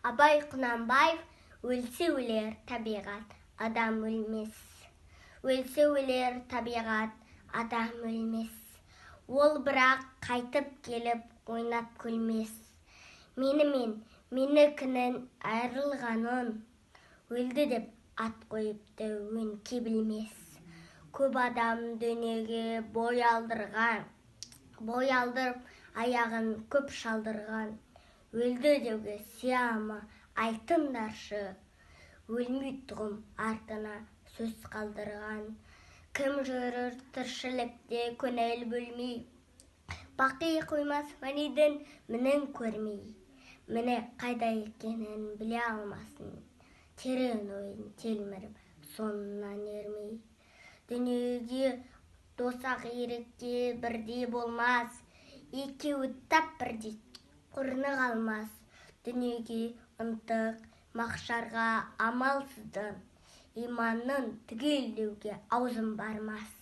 Абай Құнанбаев: өлсе өлер табиғат, адам өлмес. Өлсе өлер табиғат, адам өлмес. Ол бірақ қайтып келіп ойнап күлмес. Менікінің айрылғанын, өлді деп ат қойыпты өңке білмес. Көп адам дүниеге бой алдырып, аяғын көп шалдырған. Өлді деуге сияма айтындаршы, өлмейтұғым артына сөз қалдырған. Кім жүрір тіршілікте көңіл бөлмей, бақи қоймас фәнидің мінін көрмей. Міне қайда екенін біле алмасын, терең ойын телміріп соңынан ермей. Дүниеге досақ ерекке бірдей болмас, екеуі тап бірдей құрны қалмас. Дүниеге ынтық, мақшарға амалсыздан, иманын түгелдеуге аузым бармас.